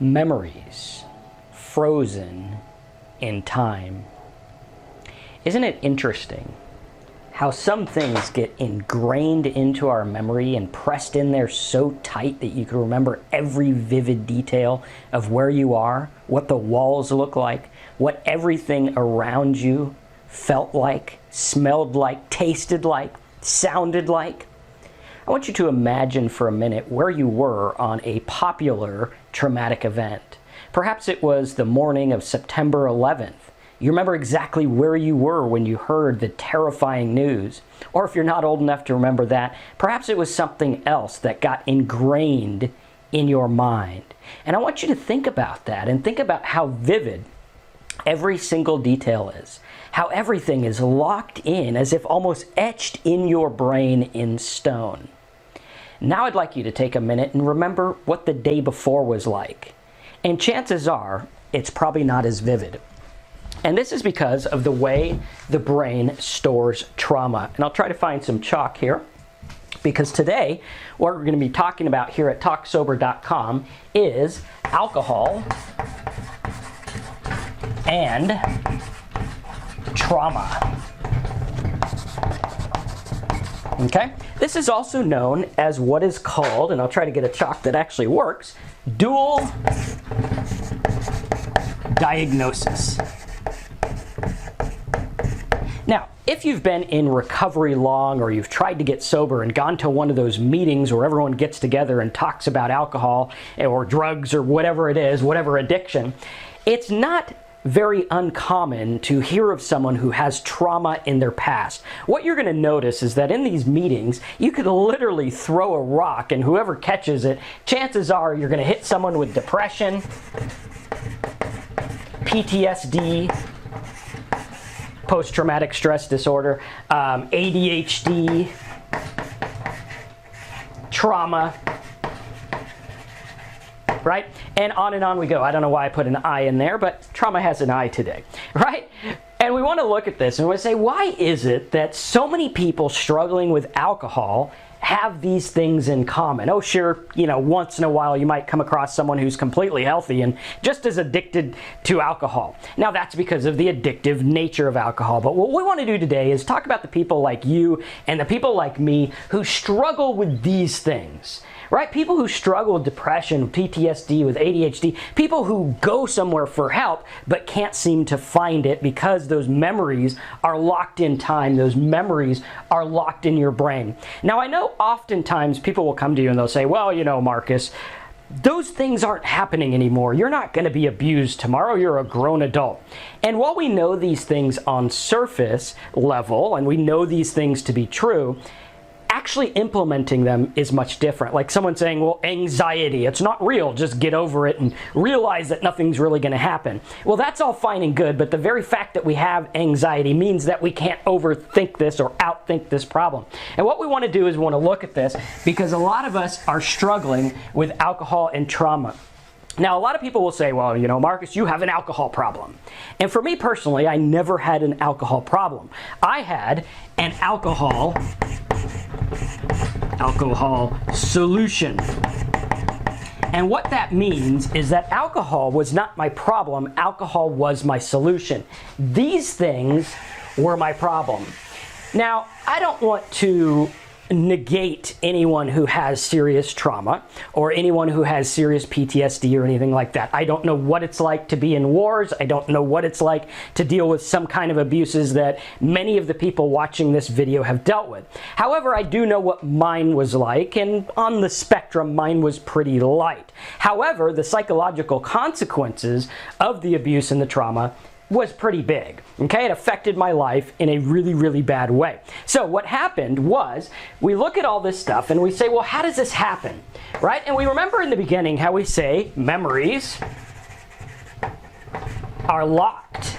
memories frozen in time. Isn't it interesting how some things get ingrained into our memory and pressed in there so tight that you can remember every vivid detail of where you are, what the walls look like, what everything around you felt like, smelled like, tasted like, sounded like? I want you to imagine for a minute where you were on a popular traumatic event. Perhaps it was the morning of September 11th. You remember exactly where you were when you heard the terrifying news. Or if you're not old enough to remember that, perhaps it was something else that got ingrained in your mind. And I want you to think about that and think about how vivid every single detail is. How everything is locked in as if almost etched in your brain in stone. Now I'd like you to take a minute and remember what the day before was like. And chances are, it's probably not as vivid. And this is because of the way the brain stores trauma. And I'll try to find some chalk here, because today what we're going to be talking about here at TalkSober.com is alcohol and trauma. Okay? This is also known as what is called, and I'll try to get a chalk that actually works, dual diagnosis. Now, if you've been in recovery long, or you've tried to get sober and gone to one of those meetings where everyone gets together and talks about alcohol or drugs or whatever it is, whatever addiction, it's not very uncommon to hear of someone who has trauma in their past. What you're going to notice is that in these meetings, you could literally throw a rock and whoever catches it, chances are you're going to hit someone with depression, PTSD, post-traumatic stress disorder, ADHD, trauma, right? And on we go. I don't know why I put an I in there, but trauma has an I today, right? And we want to look at this and we say, why is it that so many people struggling with alcohol have these things in common? Oh, sure, once in a while you might come across someone who's completely healthy and just as addicted to alcohol. Now, that's because of the addictive nature of alcohol. But what we want to do today is talk about the people like you and the people like me who struggle with these things. Right? People who struggle with depression, PTSD, with ADHD, people who go somewhere for help but can't seem to find it because those memories are locked in time. Those memories are locked in your brain. Now, I know oftentimes people will come to you and they'll say, well, Marcus, those things aren't happening anymore. You're not going to be abused tomorrow. You're a grown adult. And while we know these things on surface level, and we know these things to be true, actually implementing them is much different. Like someone saying, well, anxiety, it's not real, just get over it and realize that nothing's really going to happen. Well, that's all fine and good, but the very fact that we have anxiety means that we can't overthink this or outthink this problem. And what we want to do is we want to look at this because a lot of us are struggling with alcohol and trauma. Now, a lot of people will say, well, Marcus, you have an alcohol problem. And for me personally, I never had an alcohol problem. I had an alcohol solution. And what that means is that alcohol was not my problem, alcohol was my solution. These things were my problem. Now, I don't want to negate anyone who has serious trauma or anyone who has serious PTSD or anything like that. I don't know what it's like to be in wars. I don't know what it's like to deal with some kind of abuses that many of the people watching this video have dealt with. However, I do know what mine was like, and on the spectrum, mine was pretty light. However, the psychological consequences of the abuse and the trauma was pretty big, okay? It affected my life in a really, really bad way. So what happened was, we look at all this stuff and we say, well, how does this happen, right? And we remember in the beginning how we say memories are locked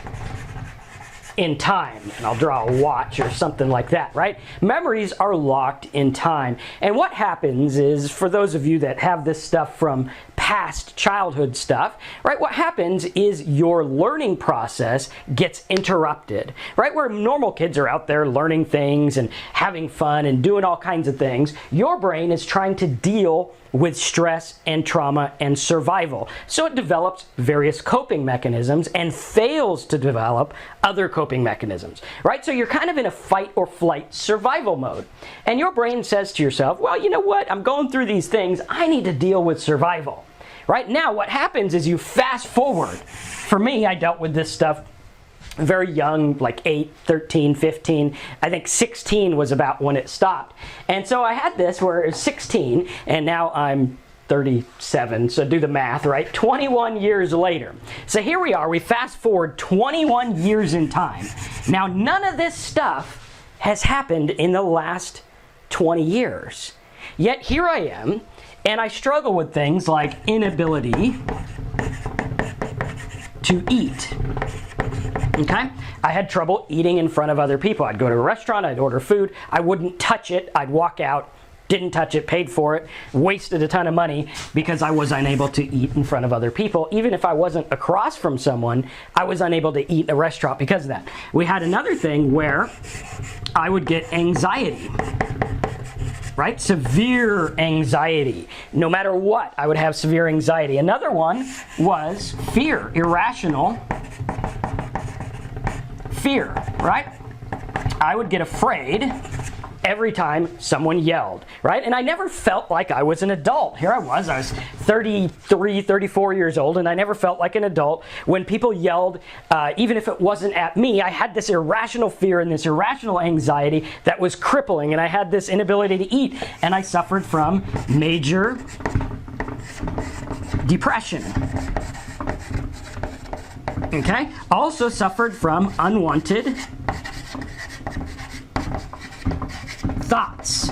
in time. And I'll draw a watch or something like that, right? Memories are locked in time. And what happens is, for those of you that have this stuff from past childhood stuff, right, what happens is your learning process gets interrupted, right? Where normal kids are out there learning things and having fun and doing all kinds of things, your brain is trying to deal with stress and trauma and survival. So it develops various coping mechanisms and fails to develop other coping mechanisms, right? So you're kind of in a fight or flight survival mode. And your brain says to yourself, well, you know what? I'm going through these things. I need to deal with survival, right? Now what happens is you fast forward. For me, I dealt with this stuff very young, like 8, 13, 15. I think 16 was about when it stopped. And so I had this where it was 16, and now I'm 37, so do the math, right? 21 years later. So here we are, we fast forward 21 years in time. Now none of this stuff has happened in the last 20 years. Yet here I am, and I struggle with things like inability to eat. Okay? I had trouble eating in front of other people. I'd go to a restaurant, I'd order food, I wouldn't touch it, I'd walk out, didn't touch it, paid for it, wasted a ton of money because I was unable to eat in front of other people. Even if I wasn't across from someone, I was unable to eat in a restaurant because of that. We had another thing where I would get anxiety, right? Severe anxiety. No matter what, I would have severe anxiety. Another one was fear, irrational fear, right? I would get afraid every time someone yelled, right? And I never felt like I was an adult. Here I was 33, 34 years old, and I never felt like an adult. When people yelled, even if it wasn't at me, I had this irrational fear and this irrational anxiety that was crippling, and I had this inability to eat, and I suffered from major depression. Okay? Also suffered from unwanted thoughts.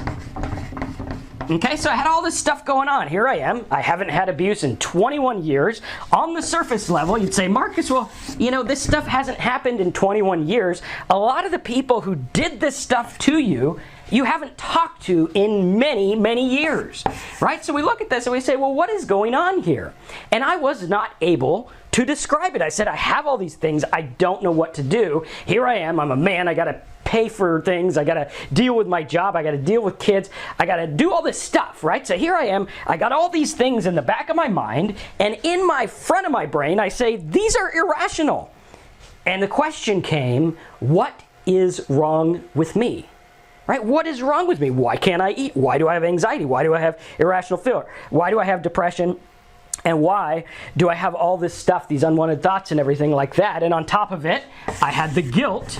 Okay, so I had all this stuff going on. Here I am. I haven't had abuse in 21 years. On the surface level, you'd say, Marcus, well, you know, this stuff hasn't happened in 21 years. A lot of the people who did this stuff to you, you haven't talked to in many, many years, right? So we look at this and we say, well, what is going on here? And I was not able to describe it. I said, I have all these things. I don't know what to do. Here I am. I'm a man. I got to pay for things. I got to deal with my job. I got to deal with kids. I got to do all this stuff, right? So here I am. I got all these things in the back of my mind, and in my front of my brain, I say, these are irrational. And the question came, what is wrong with me? Right? What is wrong with me? Why can't I eat? Why do I have anxiety? Why do I have irrational fear? Why do I have depression? And why do I have all this stuff, these unwanted thoughts and everything like that? And on top of it, I had the guilt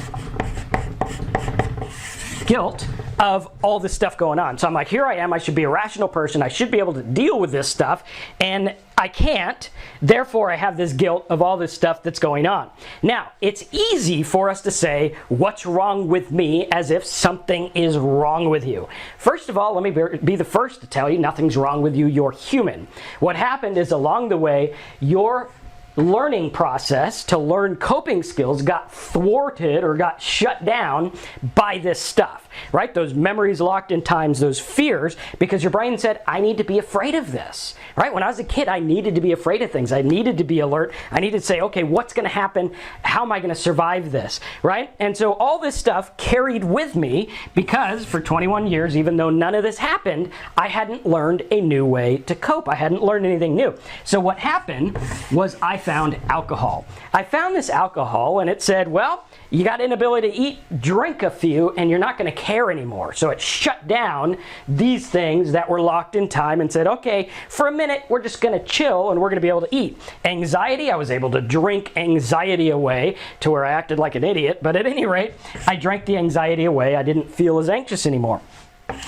of all this stuff going on. So I'm like, here I am, I should be a rational person, I should be able to deal with this stuff, and I can't, therefore I have this guilt of all this stuff that's going on. Now, it's easy for us to say, what's wrong with me, as if something is wrong with you. First of all, let me be the first to tell you, nothing's wrong with you, you're human. What happened is along the way, your learning process to learn coping skills got thwarted or got shut down by this stuff, right? Those memories locked in times, those fears, because your brain said, I need to be afraid of this, right? When I was a kid, I needed to be afraid of things. I needed to be alert. I needed to say, okay, what's going to happen? How am I going to survive this, right? And so all this stuff carried with me because for 21 years, even though none of this happened, I hadn't learned a new way to cope. I hadn't learned anything new. So what happened was I found alcohol. I found this alcohol and it said, well, you got inability to eat, drink a few, and you're not going to care anymore. So it shut down these things that were locked in time and said, okay, for a minute, we're just going to chill and we're going to be able to eat. Anxiety, I was able to drink anxiety away to where I acted like an idiot, but at any rate, I drank the anxiety away. I didn't feel as anxious anymore.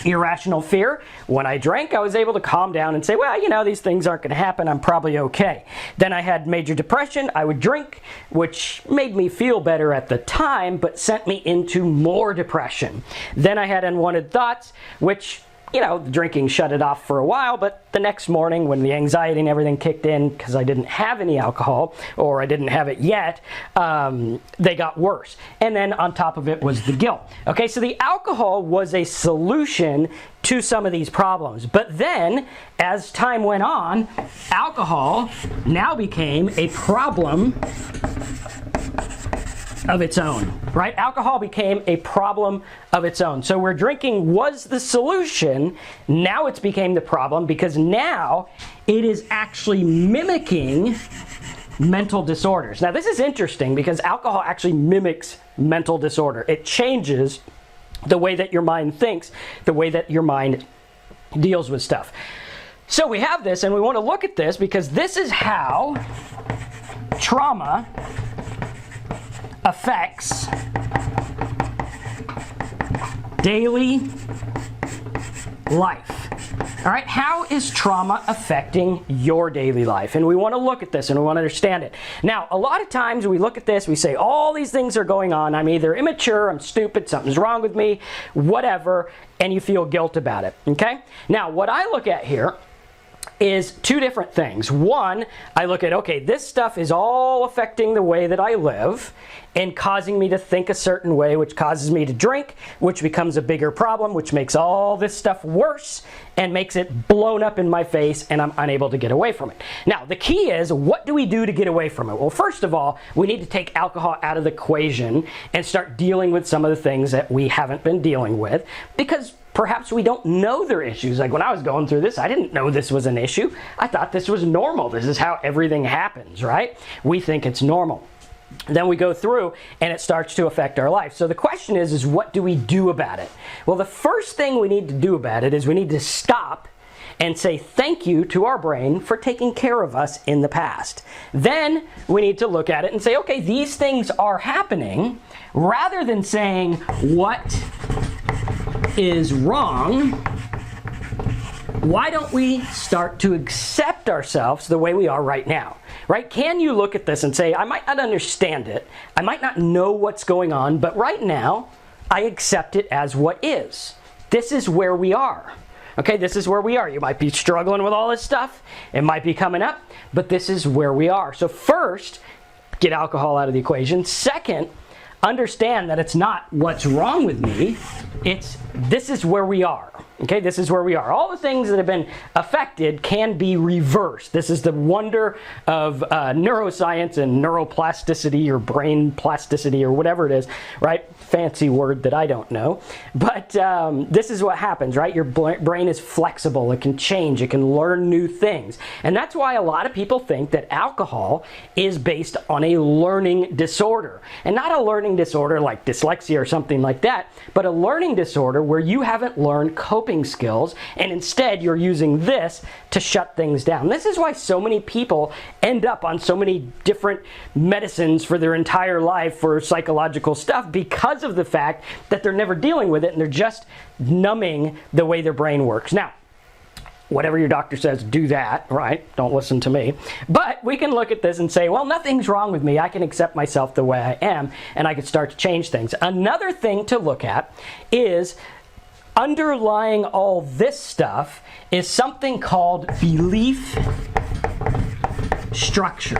Irrational fear, when I drank, I was able to calm down and say, well, you know, these things aren't going to happen. I'm probably okay. Then I had major depression. I would drink, which made me feel better at the time, but sent me into more depression. Then I had unwanted thoughts, which the drinking shut it off for a while, but the next morning when the anxiety and everything kicked in because I didn't have any alcohol, or I didn't have it yet, they got worse. And then on top of it was the guilt. Okay, so the alcohol was a solution to some of these problems. But then, as time went on, alcohol now became a problem of its own, right? Alcohol became a problem of its own. So where drinking was the solution, now it's became the problem, because now it is actually mimicking mental disorders. Now this is interesting because alcohol actually mimics mental disorder. It changes the way that your mind thinks, the way that your mind deals with stuff. So we have this, and we want to look at this because this is how trauma affects daily life. All right, how is trauma affecting your daily life? And we want to look at this and we want to understand it. Now, a lot of times we look at this, we say all these things are going on. I'm either immature, I'm stupid, something's wrong with me, whatever, and you feel guilt about it, okay? Now, what I look at here is two different things. One, I look at, okay, this stuff is all affecting the way that I live and causing me to think a certain way, which causes me to drink, which becomes a bigger problem, which makes all this stuff worse and makes it blown up in my face, and I'm unable to get away from it. Now, the key is, what do we do to get away from it? Well, first of all, we need to take alcohol out of the equation and start dealing with some of the things that we haven't been dealing with, because perhaps we don't know their issues. Like when I was going through this, I didn't know this was an issue. I thought this was normal. This is how everything happens, right? We think it's normal. Then we go through and it starts to affect our life. So the question is what do we do about it? Well, the first thing we need to do about it is we need to stop and say thank you to our brain for taking care of us in the past. Then we need to look at it and say, okay, these things are happening, rather than saying what is wrong. Why don't we start to accept ourselves the way we are right now? Right? Can you look at this and say, I might not understand it, I might not know what's going on, but right now I accept it as what is. This is where we are. Okay, this is where we are. You might be struggling with all this stuff. It might be coming up, but this is where we are. So first, get alcohol out of the equation. Second, understand that it's not what's wrong with me. It's this is where we are. Okay, this is where we are. All the things that have been affected can be reversed. This is the wonder of neuroscience and neuroplasticity, or brain plasticity, or whatever it is, right? Fancy word that I don't know. But this is what happens, right? Your brain is flexible. It can change. It can learn new things. And that's why a lot of people think that alcohol is based on a learning disorder. And not a learning disorder like dyslexia or something like that, but a learning disorder where you haven't learned coping skills, and instead you're using this to shut things down. This is why so many people end up on so many different medicines for their entire life for psychological stuff, because of the fact that they're never dealing with it and they're just numbing the way their brain works. Now, whatever your doctor says, do that, right? Don't listen to me. But we can look at this and say, well, nothing's wrong with me. I can accept myself the way I am, and I can start to change things. Another thing to look at is underlying all this stuff is something called belief structure.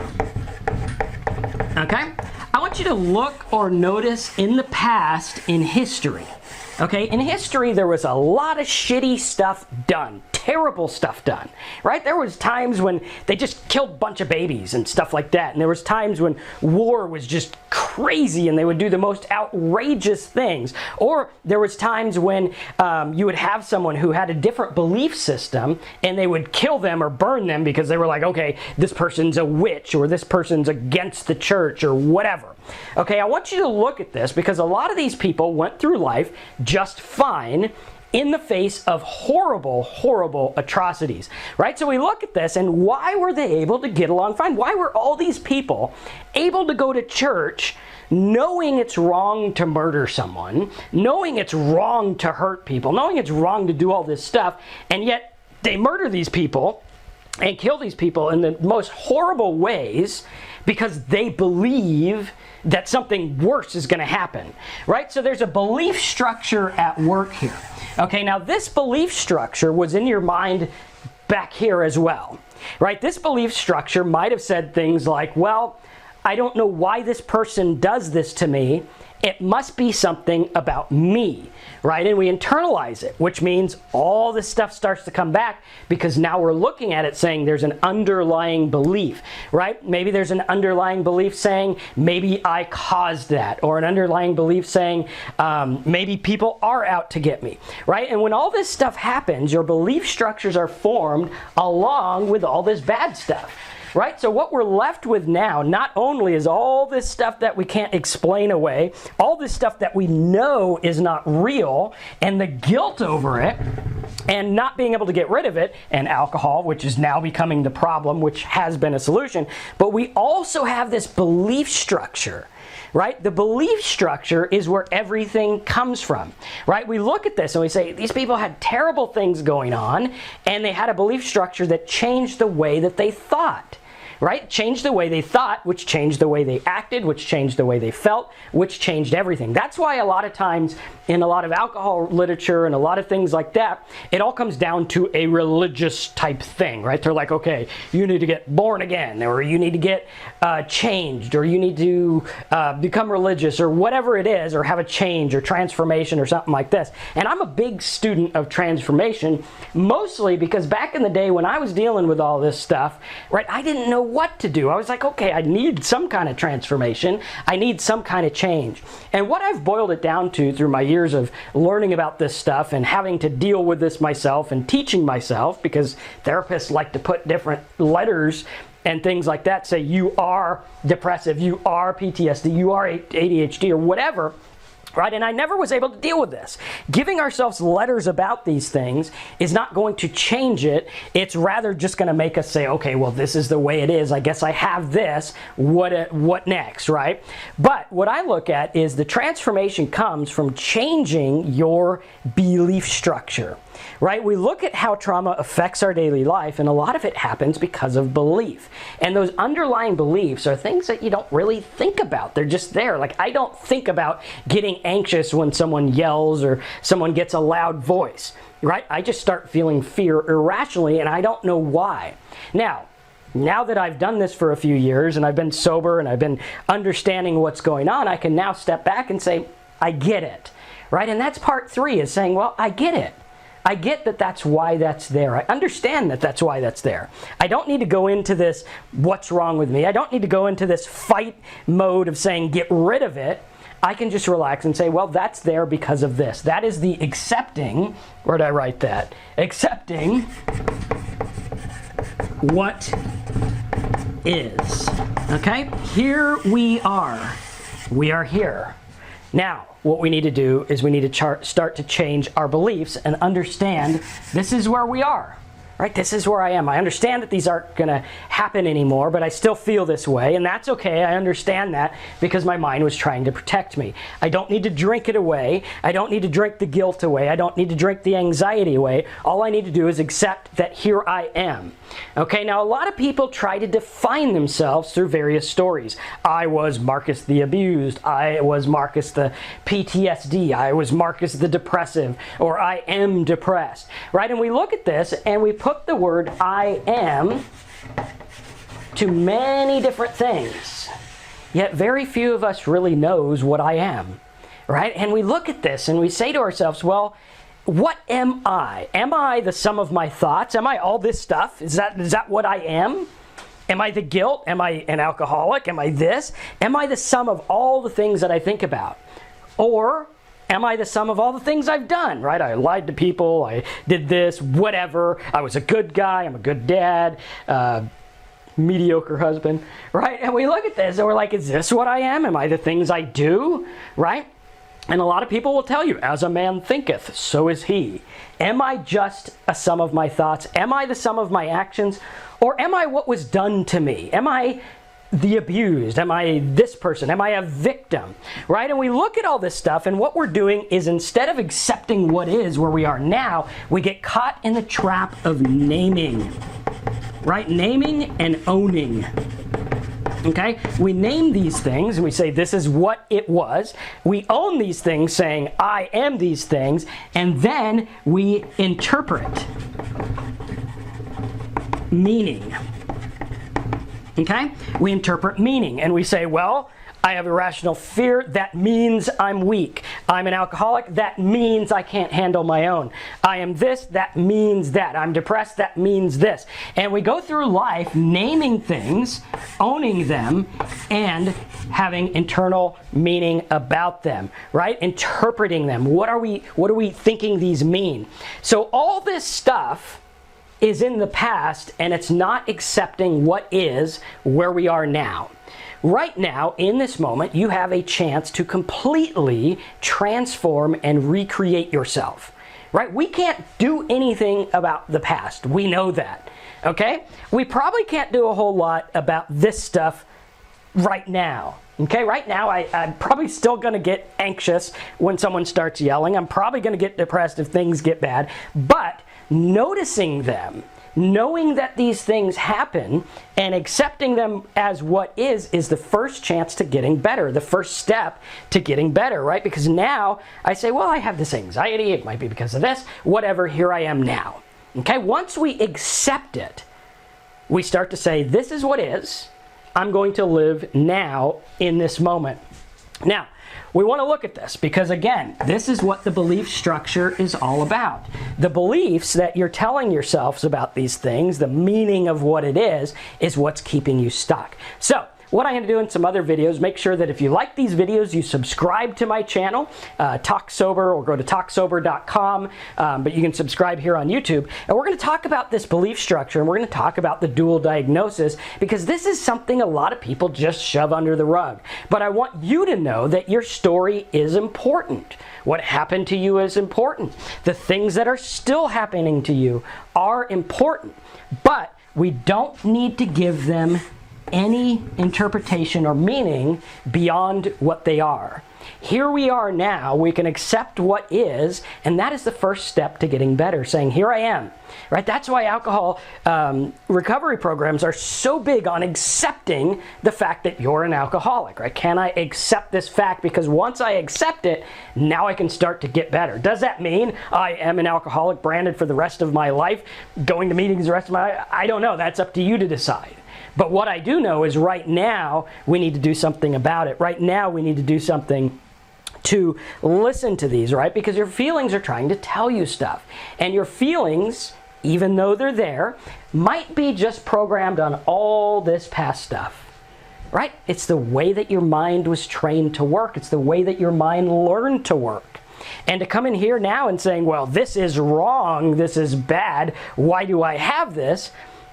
Okay? I want you to look or notice in the past in history. Okay, in history there was a lot of shitty stuff done, terrible stuff done, right? There was times when they just killed a bunch of babies and stuff like that, and there was times when war was just crazy and they would do the most outrageous things. Or there was times when you would have someone who had a different belief system and they would kill them or burn them because they were like, okay, this person's a witch, or this person's against the church, or whatever. Okay, I want you to look at this because a lot of these people went through life just fine in the face of horrible, horrible atrocities, right? So we look at this, and why were they able to get along fine? Why were all these people able to go to church knowing it's wrong to murder someone, knowing it's wrong to hurt people, knowing it's wrong to do all this stuff, and yet they murder these people and kill these people in the most horrible ways because they believe that something worse is going to happen, right? So there's a belief structure at work here. Okay, now this belief structure was in your mind back here as well, right? This belief structure might have said things like, well, I don't know why this person does this to me. It must be something about me, right? And we internalize it, which means all this stuff starts to come back because now we're looking at it saying there's an underlying belief, right? Maybe there's an underlying belief saying maybe I caused that, or an underlying belief saying maybe people are out to get me, right? And when all this stuff happens, your belief structures are formed along with all this bad stuff. Right? So what we're left with now, not only is all this stuff that we can't explain away, all this stuff that we know is not real, and the guilt over it, and not being able to get rid of it, and alcohol, which is now becoming the problem, which has been a solution, but we also have this belief structure. Right? The belief structure is where everything comes from, right? We look at this and we say, these people had terrible things going on, and they had a belief structure that changed the way that they thought. Right? Changed the way they thought, which changed the way they acted, which changed the way they felt, which changed everything. That's why a lot of times in a lot of alcohol literature and a lot of things like that, it all comes down to a religious type thing, right? They're like, okay, you need to get born again, or you need to get changed, or you need to become religious, or whatever it is, or have a change or transformation or something like this. And I'm a big student of transformation, mostly because back in the day when I was dealing with all this stuff, right, I didn't know what to do. I was like, okay, I need some kind of transformation. I need some kind of change. And what I've boiled it down to through my years of learning about this stuff and having to deal with this myself and teaching myself, because therapists like to put different letters and things like that, say you are depressive, you are PTSD, you are ADHD, or whatever. Right? And I never was able to deal with this. Giving ourselves letters about these things is not going to change it. It's rather just going to make us say, okay, well, this is the way it is. I guess I have this. What next, right? But what I look at is the transformation comes from changing your belief structure. Right? We look at how trauma affects our daily life, and a lot of it happens because of belief. And those underlying beliefs are things that you don't really think about. They're just there. Like, I don't think about getting anxious when someone yells or someone gets a loud voice. Right? I just start feeling fear irrationally, and I don't know why. Now that I've done this for a few years, and I've been sober, and I've been understanding what's going on, I can now step back and say, I get it. Right? And that's part 3, is saying, well, I get it. I get that that's why that's there. I understand that that's why that's there. I don't need to go into this, what's wrong with me? I don't need to go into this fight mode of saying, get rid of it. I can just relax and say, well, that's there because of this. That is the accepting, where did I write that? Accepting what is. Okay? Here we are. We are here. Now, what we need to do is we need to start to change our beliefs and understand this is where we are. Right? This is where I am. I understand that these aren't going to happen anymore, but I still feel this way, and that's okay. I understand that because my mind was trying to protect me. I don't need to drink it away. I don't need to drink the guilt away. I don't need to drink the anxiety away. All I need to do is accept that here I am. Okay, now a lot of people try to define themselves through various stories. I was Marcus the abused. I was Marcus the PTSD. I was Marcus the depressive, or I am depressed. Right? And we look at this and we put the word I am to many different things. Yet very few of us really knows what I am. Right? And we look at this and we say to ourselves, well, what am I? Am I the sum of my thoughts? Am I all this stuff? Is that what I am? Am I the guilt? Am I an alcoholic? Am I this? Am I the sum of all the things that I think about? Or am I the sum of all the things I've done, right? I lied to people, I did this, whatever. I was a good guy, I'm a good dad, mediocre husband, right? And we look at this and we're like, is this what I am? Am I the things I do, right? And a lot of people will tell you, as a man thinketh, so is he. Am I just a sum of my thoughts? Am I the sum of my actions? Or am I what was done to me? Am I the abused? Am I this person? Am I a victim? Right? And we look at all this stuff, and what we're doing is, instead of accepting what is where we are now, we get caught in the trap of naming. Right? Naming and owning. Okay, we name these things and we say this is what it was. We own these things saying I am these things, and then we interpret meaning. Okay, we interpret meaning and we say, well, I have irrational fear, that means I'm weak. I'm an alcoholic, that means I can't handle my own. I am this, that means that. I'm depressed, that means this. And we go through life naming things, owning them, and having internal meaning about them, right? Interpreting them. What are we thinking these mean? So all this stuff is in the past, and it's not accepting what is where we are now. Right now, in this moment, you have a chance to completely transform and recreate yourself, right? We can't do anything about the past. We know that, okay? We probably can't do a whole lot about this stuff right now. Okay, right now I'm probably still going to get anxious when someone starts yelling. I'm probably going to get depressed if things get bad. But noticing them, knowing that these things happen and accepting them as what is the first chance to getting better, the first step to getting better, right? Because now I say, well, I have this anxiety, it might be because of this, whatever, here I am now. Okay, once we accept it, we start to say, this is what is, I'm going to live now in this moment. Now, we want to look at this because, again, this is what the belief structure is all about. The beliefs that you're telling yourselves about these things, the meaning of what it is what's keeping you stuck. So, what I'm going to do in some other videos, make sure that if you like these videos, you subscribe to my channel, Talk Sober, or go to talksober.com, but you can subscribe here on YouTube. And we're going to talk about this belief structure, and we're going to talk about the dual diagnosis, because this is something a lot of people just shove under the rug. But I want you to know that your story is important. What happened to you is important. The things that are still happening to you are important. But we don't need to give them any interpretation or meaning beyond what they are. Here we are now, we can accept what is, and that is the first step to getting better, saying, here I am, right? That's why alcohol recovery programs are so big on accepting the fact that you're an alcoholic, right? Can I accept this fact? Because once I accept it, now I can start to get better. Does that mean I am an alcoholic branded for the rest of my life, going to meetings the rest of my life? I don't know. That's up to you to decide. But what I do know is right now we need to do something about it. Right now we need to do something to listen to these, right? Because your feelings are trying to tell you stuff. And your feelings, even though they're there, might be just programmed on all this past stuff, right? It's the way that your mind was trained to work. It's the way that your mind learned to work. And to come in here now and saying, well, this is wrong, this is bad, why do I have this,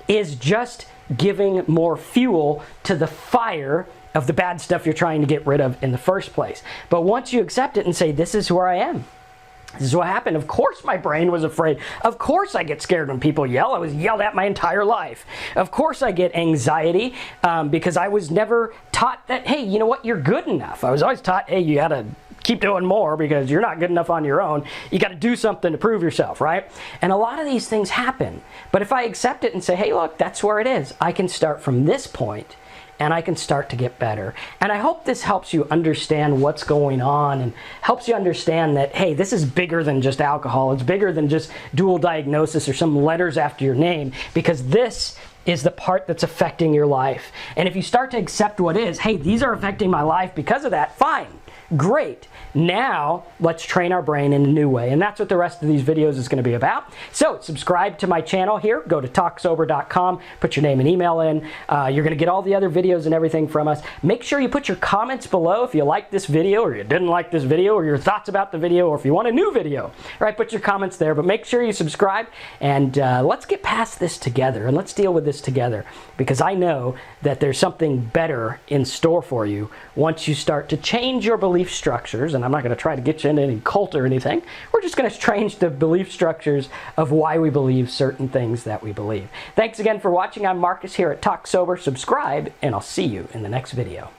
is just giving more fuel to the fire of the bad stuff you're trying to get rid of in the first place. But once you accept it and say, this is where I am, this is what happened. Of course my brain was afraid. Of course I get scared when people yell. I was yelled at my entire life. Of course I get anxiety because I was never taught that, hey, you know what, you're good enough. I was always taught, hey, you gotta keep doing more because you're not good enough on your own. You got to do something to prove yourself, right? And a lot of these things happen. But if I accept it and say, hey, look, that's where it is, I can start from this point and I can start to get better. And I hope this helps you understand what's going on and helps you understand that, hey, this is bigger than just alcohol. It's bigger than just dual diagnosis or some letters after your name, because this is the part that's affecting your life. And if you start to accept what is, hey, these are affecting my life because of that, fine. Great. Now, let's train our brain in a new way. And that's what the rest of these videos is going to be about. So, subscribe to my channel here. Go to talksober.com. Put your name and email in. You're going to get all the other videos and everything from us. Make sure you put your comments below if you like this video or you didn't like this video or your thoughts about the video or if you want a new video. All right, put your comments there. But make sure you subscribe and let's get past this together and let's deal with this together, because I know that there's something better in store for you once you start to change your belief structures. And I'm not going to try to get you into any cult or anything. We're just going to change the belief structures of why we believe certain things that we believe. Thanks again for watching. I'm Marcus here at Talk Sober. Subscribe, and I'll see you in the next video.